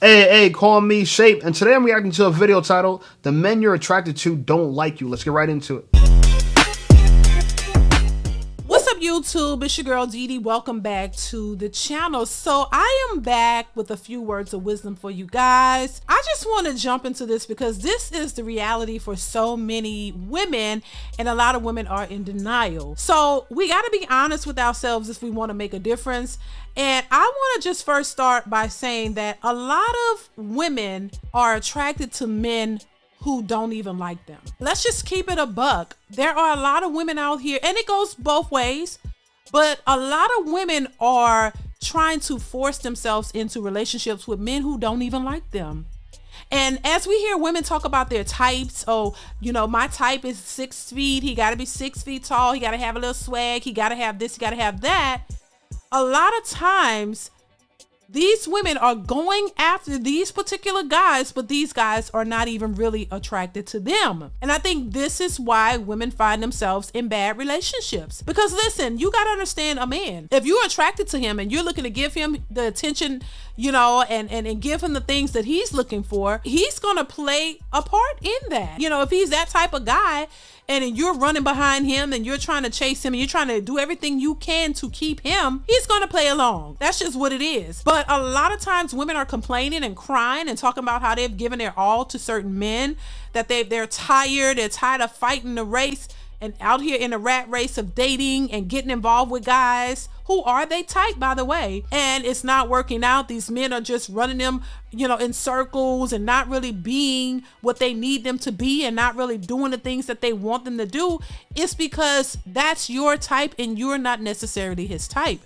Hey, call me Shape, and today I'm reacting to a video titled, The Men You're Attracted to Don't Like You. Let's get right into it. What's up, YouTube? It's your girl Dee. Welcome back to the channel. So I am back with a few words of wisdom for you guys. I just want to jump into this because this is the reality for so many women, and a lot of women are in denial. So we got to be honest with ourselves if we want to make a difference. And I want to just first start by saying that a lot of women are attracted to men who don't even like them. Let's just keep it a buck. There are a lot of women out here, and it goes both ways, but a lot of women are trying to force themselves into relationships with men who don't even like them. And as we hear women talk about their types, oh, you know, my type is 6 feet. He got to be 6 feet tall. He got to have a little swag. He got to have this. He got to have that. A lot of times, these women are going after these particular guys, but these guys are not even really attracted to them. And I think this is why women find themselves in bad relationships. Because listen, you got to understand a man. If you're attracted to him and you're looking to give him the attention, you know, and give him the things that he's looking for, he's going to play a part in that. You know, if he's that type of guy, and you're running behind him and you're trying to chase him and you're trying to do everything you can to keep him, he's going to play along. That's just what it is. But a lot of times women are complaining and crying and talking about how they've given their all to certain men, that they're tired of fighting the race and out here in a rat race of dating and getting involved with guys who are they type, by the way, and it's not working out. These men are just running them, you know, in circles and not really being what they need them to be and not really doing the things that they want them to do. It's because that's your type and you're not necessarily his type.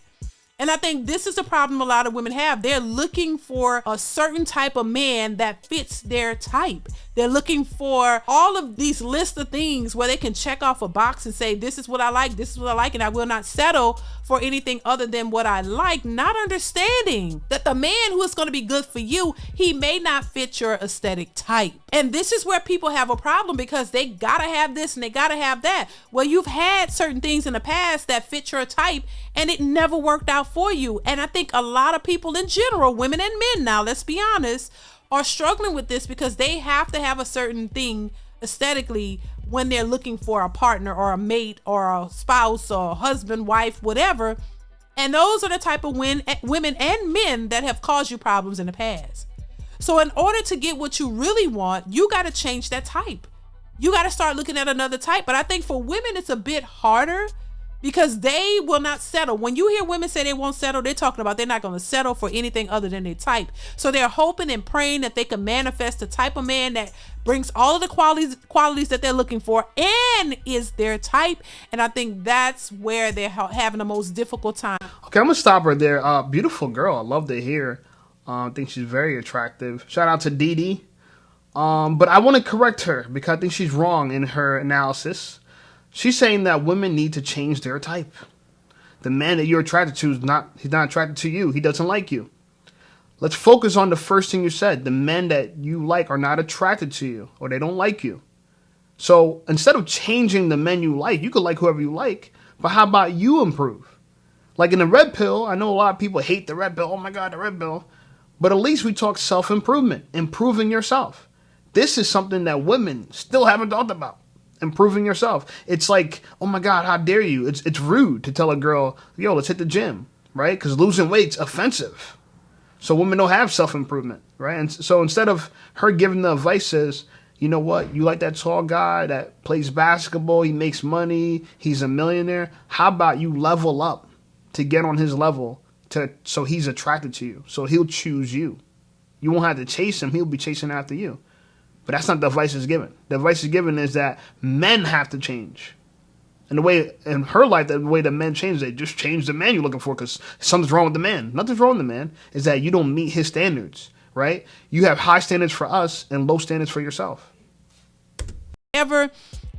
And I think this is a problem a lot of women have. They're looking for a certain type of man that fits their type. They're looking for all of these lists of things where they can check off a box and say, this is what I like, this is what I like, and I will not settle for anything other than what I like, not understanding that the man who is going to be good for you, he may not fit your aesthetic type. And this is where people have a problem because they gotta have this and they gotta have that. Well, you've had certain things in the past that fit your type and it never worked out for you. And I think a lot of people in general, women and men now, let's be honest, are struggling with this because they have to have a certain thing aesthetically when they're looking for a partner or a mate or a spouse or a husband, wife, whatever. And those are the type of women and men that have caused you problems in the past. So in order to get what you really want, you got to change that type. You got to start looking at another type. But I think for women, it's a bit harder because they will not settle. When you hear women say they won't settle, they're talking about they're not going to settle for anything other than their type. So they're hoping and praying that they can manifest the type of man that brings all of the qualities that they're looking for and is their type. And I think that's where they're having the most difficult time. Okay, I'm going to stop right there. Beautiful girl. I love to hear. I think she's very attractive. Shout out to Dee. But I want to correct her because I think she's wrong in her analysis. She's saying that women need to change their type. The man that you're attracted to he's not attracted to you. He doesn't like you. Let's focus on the first thing you said. The men that you like are not attracted to you or they don't like you. So instead of changing the men you like, you could like whoever you like, but how about you improve? Like in the red pill, I know a lot of people hate the red pill. Oh my God, the red pill. But at least we talk self-improvement, improving yourself. This is something that women still haven't talked about. Improving yourself. It's like, oh my God, how dare you? It's rude to tell a girl, yo, let's hit the gym, right? Because losing weight's offensive. So women don't have self-improvement, right? And so instead of her giving the advice is, you know what? You like that tall guy that plays basketball, he makes money, he's a millionaire. How about you level up to get on his level so he's attracted to you, so he'll choose you. You won't have to chase him, he'll be chasing after you. But that's not the advice is given. The advice is given is that men have to change. And the way in her life, the way the men change, they just change the man you're looking for because something's wrong with the man. Nothing's wrong with the man. Is that you don't meet his standards, right? You have high standards for us and low standards for yourself. And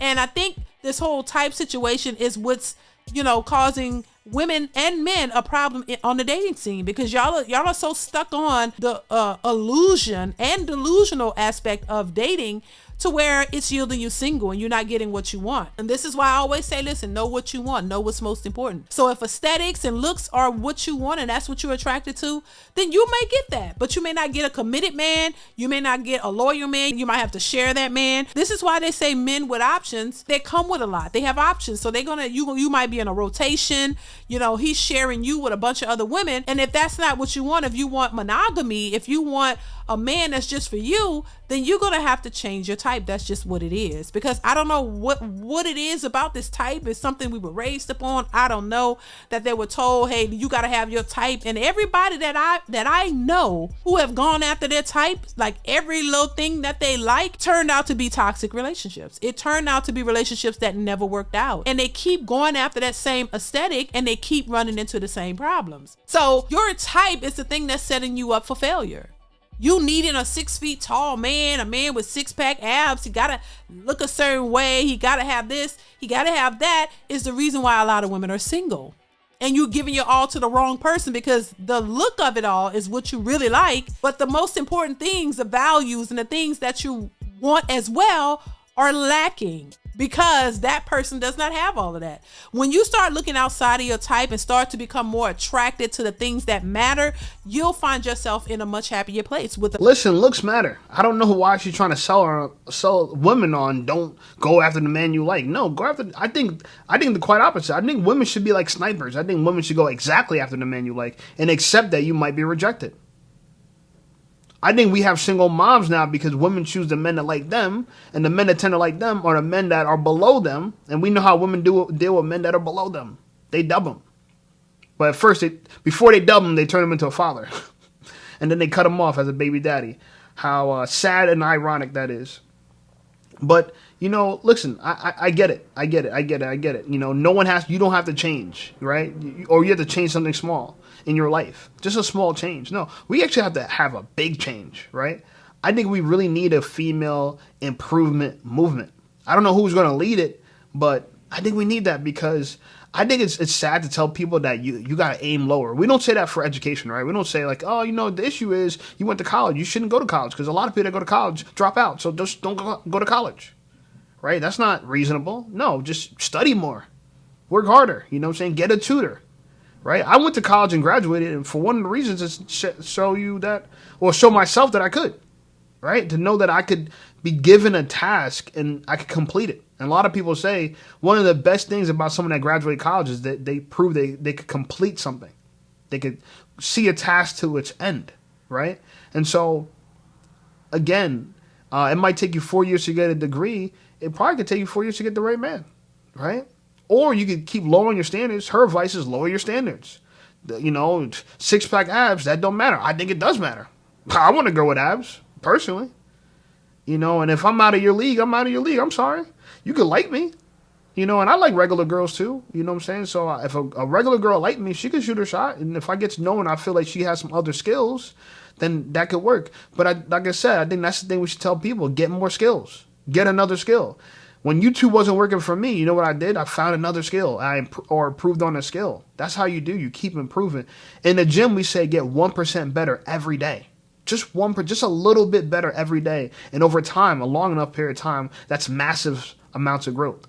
I think this whole type situation is what's, you know, causing women and men a problem on the dating scene, because y'all are so stuck on the illusion and delusional aspect of dating, to where it's yielding you single and you're not getting what you want. And this is why I always say, listen, know what you want, know what's most important. So if aesthetics and looks are what you want and that's what you're attracted to, then you may get that, but you may not get a committed man. You may not get a loyal man. You might have to share that man. This is why they say men with options, they come with a lot. They have options. So you might be in a rotation, he's sharing you with a bunch of other women. And if that's not what you want, if you want monogamy, if you want a man that's just for you, then you're going to have to change your type. That's just what it is. Because I don't know what it is about this type. It's something we were raised upon. I don't know, that they were told, hey, you got to have your type. And everybody that I know who have gone after their type, like every little thing that they like, turned out to be toxic relationships. It turned out to be relationships that never worked out. And they keep going after that same aesthetic and they keep running into the same problems. So your type is the thing that's setting you up for failure. You needing a 6 feet tall man, a man with 6-pack abs. He gotta look a certain way. He gotta have this. He gotta have that. Is the reason why a lot of women are single. And you're giving your all to the wrong person, because the look of it all is what you really like. But the most important things, the values and the things that you want as well, are lacking, because that person does not have all of that. When you start looking outside of your type and start to become more attracted to the things that matter, you'll find yourself in a much happier place. Listen, looks matter. I don't know why she's trying to sell women on don't go after the man you like. No, go after. I think the quite opposite. I think women should be like snipers. I think women should go exactly after the man you like and accept that you might be rejected. I think we have single moms now because women choose the men that like them, and the men that tend to like them are the men that are below them. And we know how women deal with men that are below them. They dub them. But at first, before they dub them, they turn him into a father. And then they cut him off as a baby daddy. How sad and ironic that is. But, listen, I get it. I get it. No one you don't have to change, right? Or you have to change something small in your life. Just a small change. No, we actually have to have a big change, right? I think we really need a female improvement movement. I don't know who's going to lead it, but I think we need that, because I think it's sad to tell people that you got to aim lower. We don't say that for education, right? We don't say like, oh, the issue is you went to college. You shouldn't go to college, because a lot of people that go to college drop out. So just don't go to college, right? That's not reasonable. No, just study more. Work harder. You know what I'm saying? Get a tutor. Right? I went to college and graduated, and for one of the reasons is show myself that I could, right? To know that I could be given a task and I could complete it. And a lot of people say one of the best things about someone that graduated college is that they prove they could complete something. They could see a task to its end, right? And so, again, it might take you 4 years to get a degree. It probably could take you 4 years to get the right man, right? Or you could keep lowering your standards. Her advice is lower your standards. 6-pack abs, that don't matter. I think it does matter. I want to go with abs, personally. And if I'm out of your league, I'm out of your league. I'm sorry. You could like me. And I like regular girls too. You know what I'm saying? So if a regular girl like me, she could shoot her shot. And if I get to know her and I feel like she has some other skills, then that could work. But like I said, I think that's the thing we should tell people. Get more skills. Get another skill. When YouTube wasn't working for me, you know what I did? I found another skill or improved on a skill. That's how you do. You keep improving. In the gym, we say get 1% better every day. Just a little bit better every day. And over time, a long enough period of time, that's massive amounts of growth.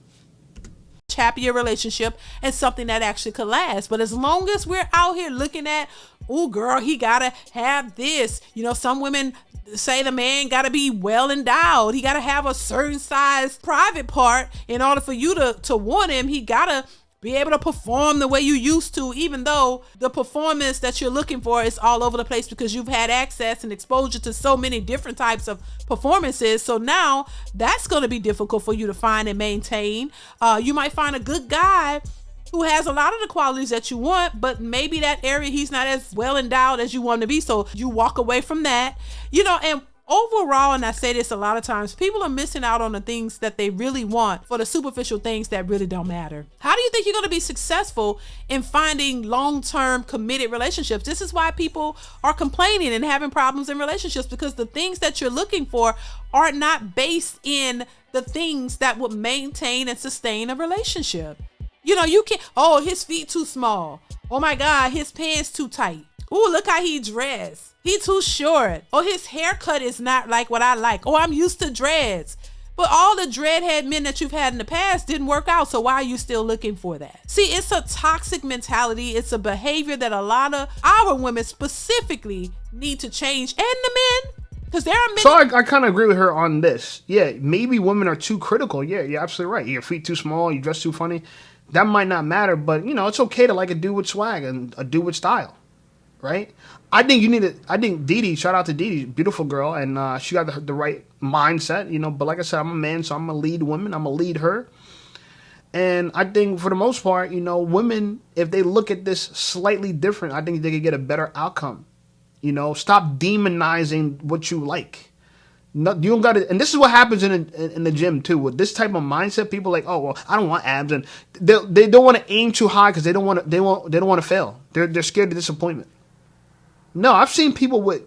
Happier relationship and something that actually could last. But as long as we're out here looking at, oh girl, he gotta have this. Some women say the man gotta be well endowed. He gotta have a certain size private part in order for you to want him. He gotta be able to perform the way you used to, even though the performance that you're looking for is all over the place because you've had access and exposure to so many different types of performances. So now that's going to be difficult for you to find and maintain. You might find a good guy who has a lot of the qualities that you want, but maybe that area he's not as well endowed as you want to be. So you walk away from that, and overall, and I say this a lot of times, people are missing out on the things that they really want for the superficial things that really don't matter. How do you think you're going to be successful in finding long-term committed relationships? This is why people are complaining and having problems in relationships, because the things that you're looking for are not based in the things that would maintain and sustain a relationship. You know, you can't. Oh, his feet too small. Oh my God, his pants too tight. Ooh, look how he dressed. He too short. Oh, his haircut is not like what I like. Oh, I'm used to dreads. But all the dreadhead men that you've had in the past didn't work out, so why are you still looking for that? See, it's a toxic mentality. It's a behavior that a lot of our women specifically need to change, and the men, because there are men. So I kind of agree with her on this. Yeah, maybe women are too critical. Yeah, you're absolutely right. Your feet too small, you dress too funny. That might not matter, but, it's okay to like a dude with swag and a dude with style, right? I think Didi, shout out to Didi, beautiful girl, and she got the right mindset, but like I said, I'm a man, so I'm going to lead women. I'm going to lead her. And I think for the most part, women, if they look at this slightly different, I think they could get a better outcome. Stop demonizing what you like. No, you don't got to, and this is what happens in the gym too. With this type of mindset, people are like, oh well, I don't want abs, and they don't want to aim too high because they don't want to fail. They're scared of disappointment. No, I've seen people with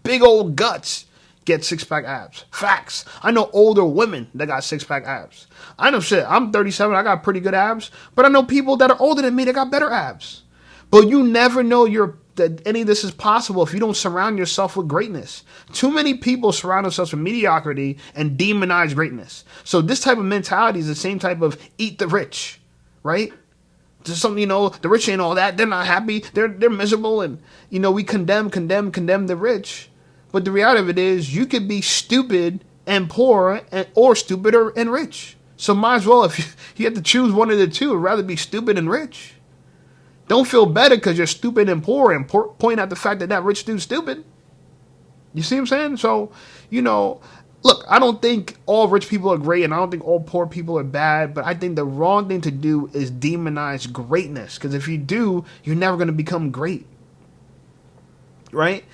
big old guts get 6-pack abs. Facts. I know older women that got 6-pack abs. I know shit. I'm 37. I got pretty good abs, but I know people that are older than me that got better abs. But you never know that any of this is possible if you don't surround yourself with greatness. Too many people surround themselves with mediocrity and demonize greatness. So this type of mentality is the same type of eat the rich, right? Just something, the rich ain't all that. They're not happy. They're miserable. And, we condemn the rich. But the reality of it is you could be stupid and poor or stupid and rich. So might as well, if you have to choose one of the two, I'd rather be stupid and rich. Don't feel better because you're stupid and poor and point out the fact that rich dude's stupid. You see what I'm saying? So, look, I don't think all rich people are great and I don't think all poor people are bad, but I think the wrong thing to do is demonize greatness, because if you do, you're never going to become great. Right?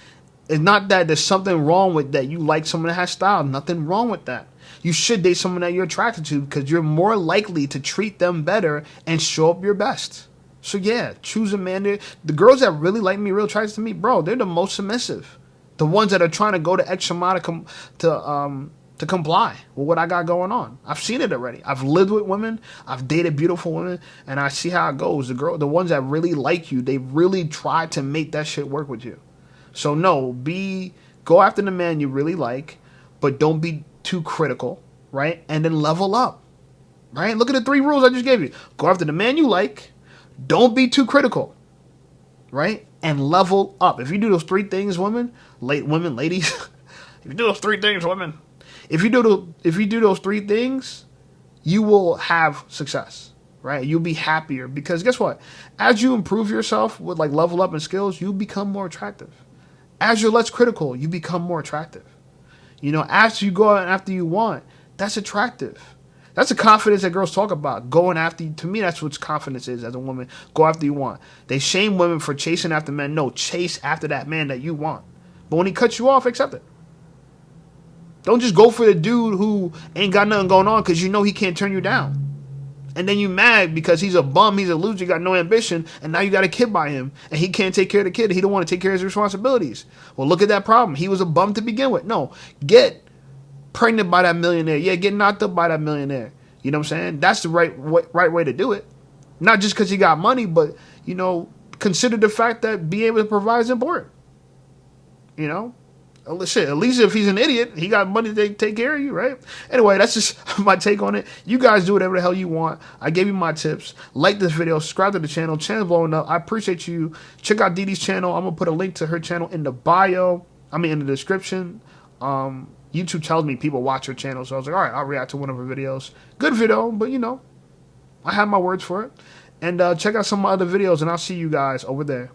It's not that there's something wrong with that. You like someone that has style. Nothing wrong with that. You should date someone that you're attracted to because you're more likely to treat them better and show up your best. So yeah, choose a man. The girls that really like me, real attracted to me, bro, they're the most submissive. The ones that are trying to go the extra mile to comply with what I got going on. I've seen it already. I've lived with women. I've dated beautiful women, and I see how it goes. The ones that really like you, they really try to make that shit work with you. So no, go after the man you really like, but don't be too critical, right? And then level up, right? Look at the 3 rules I just gave you. Go after the man you like. Don't be too critical, right? And level up. If you do those 3 things, ladies, if you do those 3 things, women, if you do those 3 things, you will have success, right? You'll be happier because guess what? As you improve yourself with like level up and skills, you become more attractive. As you're less critical, you become more attractive. As you go after you want, that's attractive. That's the confidence that girls talk about. Going after you. To me, that's what confidence is as a woman. Go after you want. They shame women for chasing after men. No, chase after that man that you want. But when he cuts you off, accept it. Don't just go for the dude who ain't got nothing going on because he can't turn you down. And then you mad because he's a bum, he's a loser, got no ambition, and now you got a kid by him, and he can't take care of the kid. He don't want to take care of his responsibilities. Well, look at that problem. He was a bum to begin with. No, get pregnant by that millionaire. Yeah, get knocked up by that millionaire. You know what I'm saying? That's the right way to do it. Not just because he got money, but, consider the fact that being able to provide is important. Shit, at least if he's an idiot, he got money to take care of you, right? Anyway, that's just my take on it. You guys do whatever the hell you want. I gave you my tips. Like this video, subscribe to the channel. Channel's blowing up. I appreciate you. Check out Didi's channel. I'm going to put a link to her channel in the in the description. YouTube tells me people watch her channel, so I was like, all right, I'll react to one of her videos. Good video, but I have my words for it. And check out some of my other videos, and I'll see you guys over there.